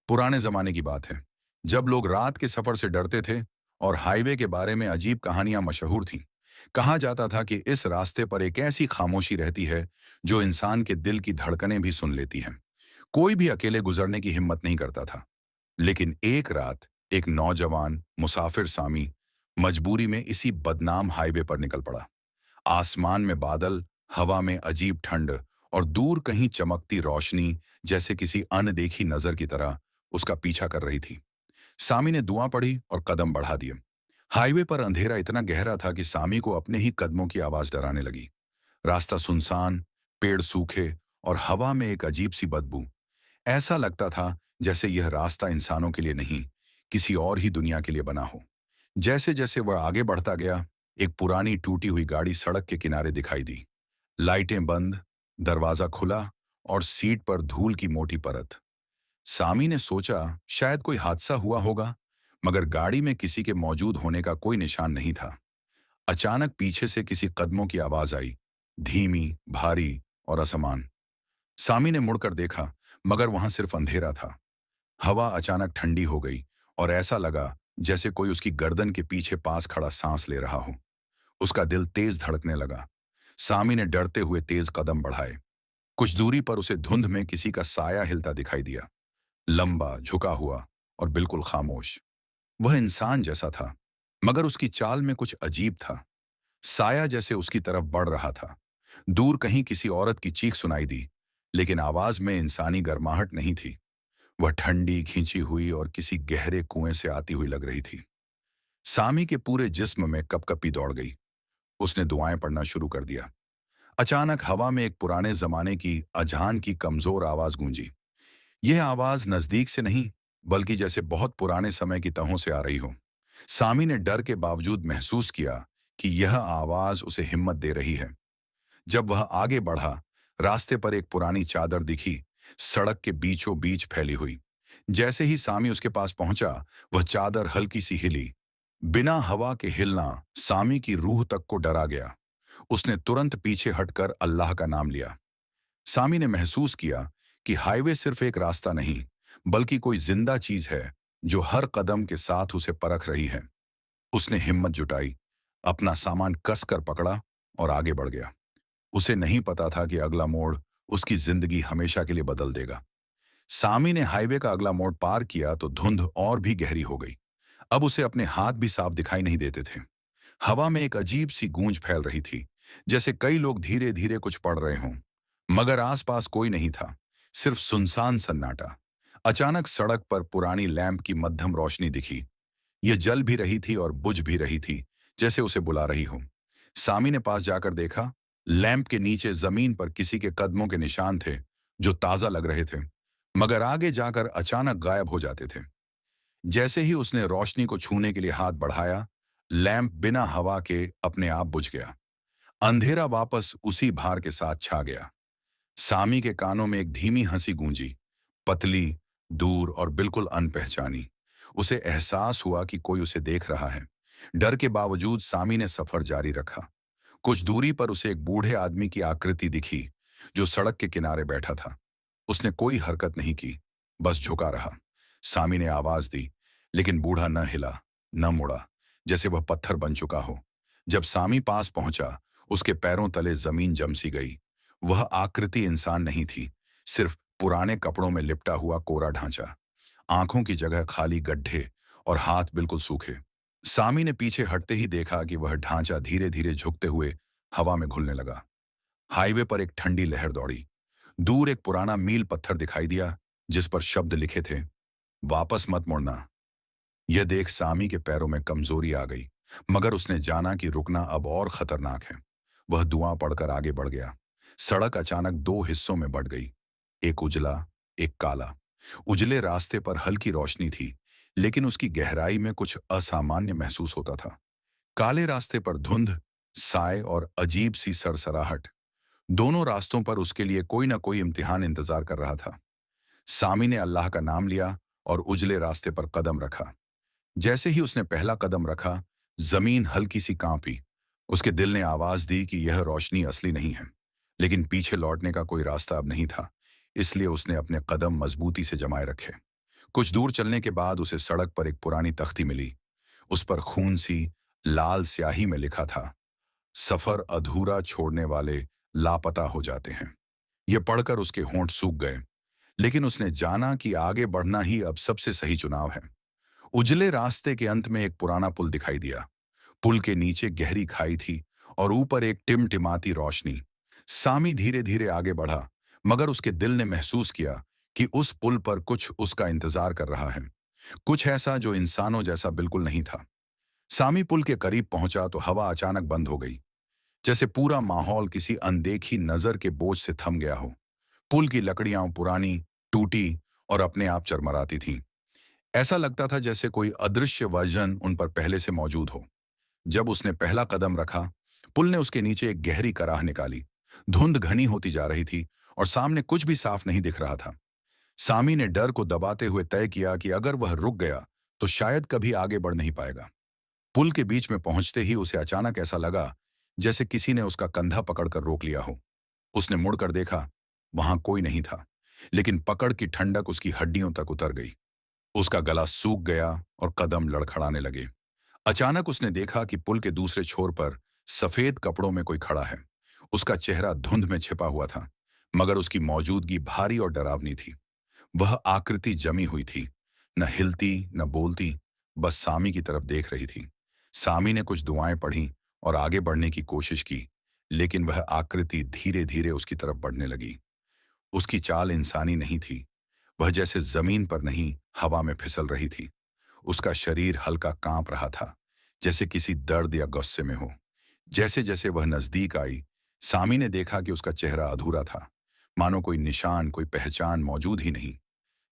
पुराने जमाने की बात है, जब लोग रात के सफर से डरते थे और हाईवे के बारे में अजीब कहानियां मशहूर थीं। कहा जाता था कि इस रास्ते पर एक ऐसी खामोशी रहती है जो इंसान के दिल की धड़कनें भी सुन लेती हैं। कोई भी अकेले गुजरने की हिम्मत नहीं करता था। लेकिन एक रात एक नौजवान मुसाफिर सामी मजबूरी में इसी बदनाम हाईवे पर निकल पड़ा। आसमान में बादल, हवा में अजीब ठंड और दूर कहीं चमकती रोशनी जैसे किसी अनदेखी नजर की तरह उसका पीछा कर रही थी। सामी ने दुआ पड़ी और कदम बढ़ा दिए। हाईवे पर अंधेरा इतना गहरा था कि सामी को अपने ही कदमों की आवाज डराने लगी। रास्ता सुनसान, पेड़ सूखे और हवा में एक अजीब सी बदबू। ऐसा लगता था जैसे यह रास्ता इंसानों के लिए नहीं, किसी और ही दुनिया के लिए बना हो। जैसे जैसे वह आगे बढ़ता गया, एक पुरानी टूटी हुई गाड़ी सड़क के किनारे दिखाई दी। लाइटें बंद, दरवाजा खुला और सीट पर धूल की मोटी परत। सामी ने सोचा शायद कोई हादसा हुआ होगा, मगर गाड़ी में किसी के मौजूद होने का कोई निशान नहीं था। अचानक पीछे से किसी कदमों की आवाज आई, धीमी, भारी और असमान। सामी ने मुड़कर देखा, मगर वहां सिर्फ अंधेरा था। हवा अचानक ठंडी हो गई और ऐसा लगा जैसे कोई उसकी गर्दन के पीछे पास खड़ा सांस ले रहा हो। उसका दिल तेज धड़कने लगा। सामी ने डरते हुए तेज कदम बढ़ाए। कुछ दूरी पर उसे धुंध में किसी का साया हिलता दिखाई दिया, लंबा, झुका हुआ और बिल्कुल खामोश। वह इंसान जैसा था, मगर उसकी चाल में कुछ अजीब था। साया जैसे उसकी तरफ बढ़ रहा था। दूर कहीं किसी औरत की चीख सुनाई दी, लेकिन आवाज में इंसानी गर्माहट नहीं थी। वह ठंडी, खींची हुई और किसी गहरे कुएं से आती हुई लग रही थी। सामी के पूरे जिस्म में कपकपी दौड़ गई। उसने दुआएं पढ़ना शुरू कर दिया। अचानक हवा में एक पुराने जमाने की अजान की कमजोर आवाज गूंजी। यह आवाज नजदीक से नहीं, बल्कि जैसे बहुत पुराने समय की तहों से आ रही हो। सामी ने डर के बावजूद महसूस किया कि यह आवाज उसे हिम्मत दे रही है। जब वह आगे बढ़ा, रास्ते पर एक पुरानी चादर दिखी, सड़क के बीचों बीच फैली हुई। जैसे ही सामी उसके पास पहुंचा, वह चादर हल्की सी हिली। बिना हवा के हिलना सामी की रूह तक को डरा गया। उसने तुरंत पीछे हटकर अल्लाह का नाम लिया। सामी ने महसूस किया कि हाईवे सिर्फ एक रास्ता नहीं, बल्कि कोई जिंदा चीज है जो हर कदम के साथ उसे परख रही है। उसने हिम्मत जुटाई, अपना सामान कसकर पकड़ा और आगे बढ़ गया। उसे नहीं पता था कि अगला मोड़ उसकी जिंदगी हमेशा के लिए बदल देगा। सामी ने हाईवे का अगला मोड़ पार किया तो धुंध और भी गहरी हो गई। अब उसे अपने हाथ भी साफ दिखाई नहीं देते थे। हवा में एक अजीब सी गूंज फैल रही थी, जैसे कई लोग धीरे धीरे कुछ पढ़ रहे हों। मगर आसपास कोई नहीं था, सिर्फ सुनसान सन्नाटा। अचानक सड़क पर पुरानी लैंप की मध्यम रोशनी दिखी। यह जल भी रही थी और बुझ भी रही थी, जैसे उसे बुला रही हो। सामी ने पास जाकर देखा, लैंप के नीचे जमीन पर किसी के कदमों के निशान थे, जो ताजा लग रहे थे, मगर आगे जाकर अचानक गायब हो जाते थे। जैसे ही उसने रोशनी को छूने के लिए हाथ बढ़ाया, लैंप बिना हवा के अपने आप बुझ गया। अंधेरा वापस उसी भार के साथ छा गया। सामी के कानों में एक धीमी हंसी गूंजी, पतली, दूर और बिल्कुल अनपहचानी। उसे एहसास हुआ कि कोई उसे देख रहा है। डर के बावजूद सामी ने सफर जारी रखा। कुछ दूरी पर उसे एक बूढ़े आदमी की आकृति दिखी, जो सड़क के किनारे बैठा था। उसने कोई हरकत नहीं की, बस झुका रहा। सामी ने आवाज दी, लेकिन बूढ़ा न हिला, न मुड़ा, जैसे वह पत्थर बन चुका हो। जब सामी पास पहुंचा, उसके पैरों तले जमीन जम सी गई। वह आकृति इंसान नहीं थी, सिर्फ पुराने कपड़ों में लिपटा हुआ कोरा ढांचा। आंखों की जगह खाली गड्ढे और हाथ बिल्कुल सूखे। सामी ने पीछे हटते ही देखा कि वह ढांचा धीरे धीरे झुकते हुए हवा में घुलने लगा। हाईवे पर एक ठंडी लहर दौड़ी। दूर एक पुराना मील पत्थर दिखाई दिया, जिस पर शब्द लिखे थे, वापस मत मुड़ना। यह देख सामी के पैरों में कमजोरी आ गई, मगर उसने जाना कि रुकना अब और खतरनाक है। वह दुआ पढ़कर आगे बढ़ गया। सड़क अचानक दो हिस्सों में बढ़ गई, एक उजला, एक काला। उजले रास्ते पर हल्की रोशनी थी, लेकिन उसकी गहराई में कुछ असामान्य महसूस होता था। काले रास्ते पर धुंध, साए और अजीब सी सरसराहट। दोनों रास्तों पर उसके लिए कोई ना कोई इम्तिहान इंतजार कर रहा था। सामी ने अल्लाह का नाम लिया और उजले रास्ते पर कदम रखा। जैसे ही उसने पहला कदम रखा, जमीन हल्की सी कांपी। उसके दिल ने आवाज दी कि यह रोशनी असली नहीं है, लेकिन पीछे लौटने का कोई रास्ता अब नहीं था, इसलिए उसने अपने कदम मजबूती से जमाए रखे। कुछ दूर चलने के बाद उसे सड़क पर एक पुरानी तख्ती मिली। उस पर खून सी लाल स्याही में लिखा था, सफर अधूरा छोड़ने वाले लापता हो जाते हैं। यह पढ़कर उसके होंठ सूख गए, लेकिन उसने जाना कि आगे बढ़ना ही अब सबसे सही चुनाव है। उजले रास्ते के अंत में एक पुराना पुल दिखाई दिया। पुल के नीचे गहरी खाई थी और ऊपर एक टिमटिमाती रोशनी। सामी धीरे धीरे आगे बढ़ा, मगर उसके दिल ने महसूस किया कि उस पुल पर कुछ उसका इंतजार कर रहा है, कुछ ऐसा जो इंसानों जैसा बिल्कुल नहीं था। सामी पुल के करीब पहुंचा तो हवा अचानक बंद हो गई, जैसे पूरा माहौल किसी अनदेखी नजर के बोझ से थम गया हो। पुल की लकड़ियां पुरानी, टूटी और अपने आप चरमराती थीं। ऐसा लगता था जैसे कोई अदृश्य वजन उन पर पहले से मौजूद हो। जब उसने पहला कदम रखा, पुल ने उसके नीचे एक गहरी कराह निकाली। धुंध घनी होती जा रही थी और सामने कुछ भी साफ नहीं दिख रहा था। सामी ने डर को दबाते हुए तय किया कि अगर वह रुक गया तो शायद कभी आगे बढ़ नहीं पाएगा। पुल के बीच में पहुंचते ही उसे अचानक ऐसा लगा जैसे किसी ने उसका कंधा पकड़कर रोक लिया हो। उसने मुड़कर देखा, वहां कोई नहीं था, लेकिन पकड़ की ठंडक उसकी हड्डियों तक उतर गई। उसका गला सूख गया और कदम लड़खड़ाने लगे। अचानक उसने देखा कि पुल के दूसरे छोर पर सफेद कपड़ों में कोई खड़ा है। उसका चेहरा धुंध में छिपा हुआ था, मगर उसकी मौजूदगी भारी और डरावनी थी। वह आकृति जमी हुई थी, न हिलती न बोलती, बस सामी की तरफ देख रही थी। सामी ने कुछ दुआएं पढ़ी और आगे बढ़ने की कोशिश की, लेकिन वह आकृति धीरे धीरे उसकी तरफ बढ़ने लगी। उसकी चाल इंसानी नहीं थी। वह जैसे जमीन पर नहीं, हवा में फिसल रही थी। उसका शरीर हल्का कांप रहा था, जैसे किसी दर्द या गुस्से में हो। जैसे जैसे वह नजदीक आई, सामी ने देखा कि उसका चेहरा अधूरा था, मानो कोई निशान, कोई पहचान मौजूद ही नहीं,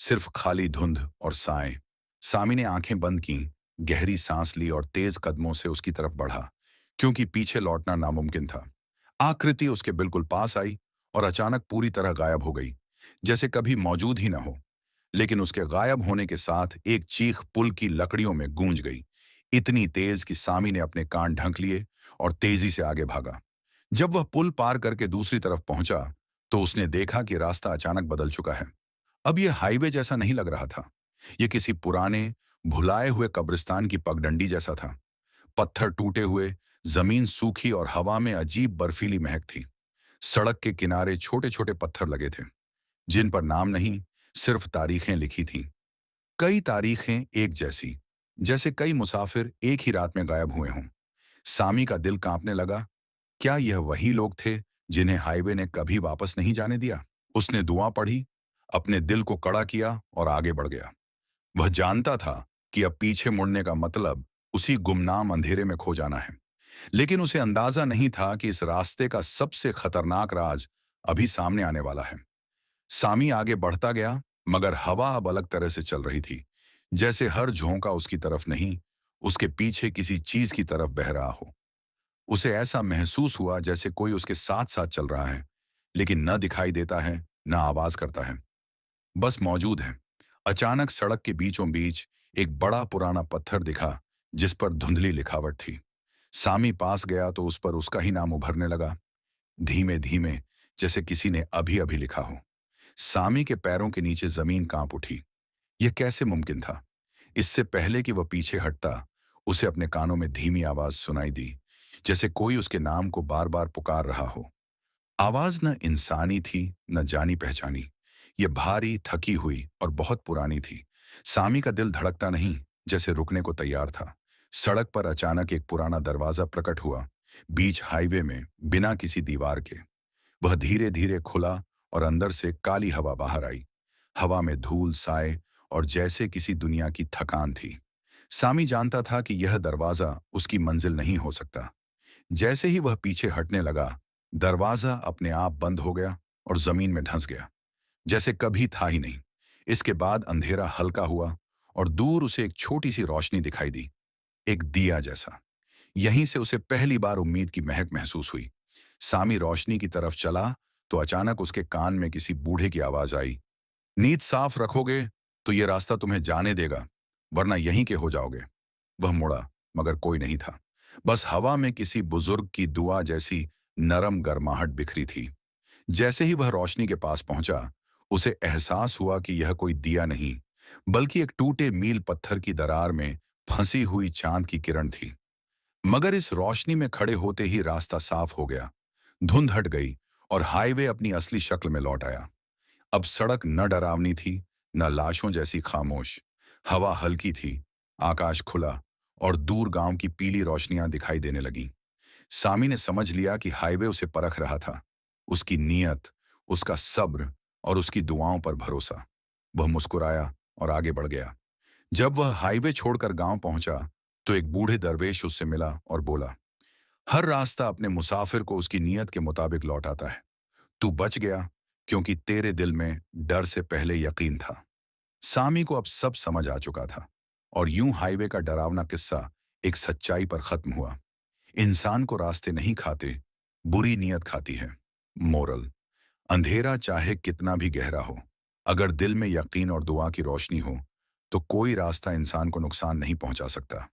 सिर्फ खाली धुंध और साएं। सामी ने आंखें बंद की, गहरी सांस ली और तेज कदमों से उसकी तरफ बढ़ा, क्योंकि पीछे लौटना नामुमकिन था। आकृति उसके बिल्कुल पास आई और अचानक पूरी तरह गायब हो गई, जैसे कभी मौजूद ही न हो। लेकिन उसके गायब होने के साथ एक चीख पुल की लकड़ियों में गूंज गई, इतनी तेज कि सामी ने अपने कान ढंक लिए और तेजी से आगे भागा। जब वह पुल पार करके दूसरी तरफ पहुंचा, तो उसने देखा कि रास्ता अचानक बदल चुका है। अब यह हाईवे जैसा नहीं लग रहा था। यह किसी पुराने, भुलाए हुए कब्रिस्तान की पगडंडी जैसा था। पत्थर टूटे हुए, जमीन सूखी और हवा में अजीब बर्फीली महक थी। सड़क के किनारे छोटे छोटे पत्थर लगे थे, जिन पर नाम नहीं, सिर्फ तारीखें लिखी थीं। कई तारीखें एक जैसी, जैसे कई मुसाफिर एक ही रात में गायब हुए हों। सामी का दिल कांपने लगा। क्या यह वही लोग थे जिन्हें हाईवे ने कभी वापस नहीं जाने दिया? उसने दुआ पढ़ी, अपने दिल को कड़ा किया और आगे बढ़ गया। वह जानता था कि अब पीछे मुड़ने का मतलब उसी गुमनाम अंधेरे में खो जाना है, लेकिन उसे अंदाजा नहीं था कि इस रास्ते का सबसे खतरनाक राज अभी सामने आने वाला है। सामी आगे बढ़ता गया, मगर हवा अब अलग तरह से चल रही थी, जैसे हर झोंका उसकी तरफ नहीं, उसके पीछे किसी चीज की तरफ बह रहा हो। उसे ऐसा महसूस हुआ जैसे कोई उसके साथ साथ चल रहा है, लेकिन न दिखाई देता है, न आवाज करता है, बस मौजूद है। अचानक सड़क के बीचों बीच एक बड़ा पुराना पत्थर दिखा, जिस पर धुंधली लिखावट थी। सामी पास गया तो उस पर उसका ही नाम उभरने लगा, धीमे धीमे, जैसे किसी ने अभी अभी लिखा हो। सामी के पैरों के नीचे जमीन कांप उठी। यह कैसे मुमकिन था? इससे पहले कि वह पीछे हटता, उसे अपने कानों में धीमी आवाज सुनाई दी, जैसे कोई उसके नाम को बार बार पुकार रहा हो। आवाज न इंसानी थी, न जानी पहचानी। यह भारी, थकी हुई और बहुत पुरानी थी। सामी का दिल धड़कता नहीं, जैसे रुकने को तैयार था। सड़क पर अचानक एक पुराना दरवाजा प्रकट हुआ, बीच हाईवे में, बिना किसी दीवार के। वह धीरे धीरे खुला और अंदर से काली हवा बाहर आई। हवा में धूल, साए और जैसे किसी दुनिया की थकान थी। सामी जानता था कि यह दरवाजा उसकी मंजिल नहीं हो सकता। जैसे ही वह पीछे हटने लगा, दरवाजा अपने आप बंद हो गया और जमीन में धंस गया, जैसे कभी था ही नहीं। इसके बाद अंधेरा हल्का हुआ और दूर उसे एक छोटी सी रोशनी दिखाई दी, एक दिया जैसा। यहीं से उसे पहली बार उम्मीद की महक महसूस हुई। सामी रोशनी की तरफ चला तो अचानक उसके कान में किसी बूढ़े की आवाज आई, नींद साफ रखोगे तो ये रास्ता तुम्हें जाने देगा, वरना यहीं के हो जाओगे। वह मुड़ा, मगर कोई नहीं था। बस हवा में किसी बुजुर्ग की दुआ जैसी नरम गर्माहट बिखरी थी। जैसे ही वह रोशनी के पास पहुंचा, उसे एहसास हुआ कि यह कोई दिया नहीं, बल्कि एक टूटे मील पत्थर की दरार में फंसी हुई चांद की किरण थी। मगर इस रोशनी में खड़े होते ही रास्ता साफ हो गया। धुंध हट गई और हाईवे अपनी असली शक्ल में लौट आया। अब सड़क न डरावनी थी, न लाशों जैसी खामोश। हवा हल्की थी, आकाश खुला और दूर गांव की पीली रोशनियां दिखाई देने लगीं। सामी ने समझ लिया कि हाईवे उसे परख रहा था। उसकी नीयत, उसका सब्र और उसकी दुआओं पर भरोसा। वह मुस्कुराया और आगे बढ़ गया। जब वह हाईवे छोड़कर गांव पहुंचा, तो एक बूढ़े दरवेश उससे मिला और बोला, हर रास्ता अपने मुसाफिर को उसकी नीयत के मुताबिक लौटाता है। तू बच गया क्योंकि तेरे दिल में डर से पहले यकीन था। सामी को अब सब समझ आ चुका था और यूं हाईवे का डरावना किस्सा एक सच्चाई पर खत्म हुआ। इंसान को रास्ते नहीं खाते, बुरी नीयत खाती है। मोरल: अंधेरा चाहे कितना भी गहरा हो, अगर दिल में यकीन और दुआ की रोशनी हो, तो कोई रास्ता इंसान को नुकसान नहीं पहुंचा सकता।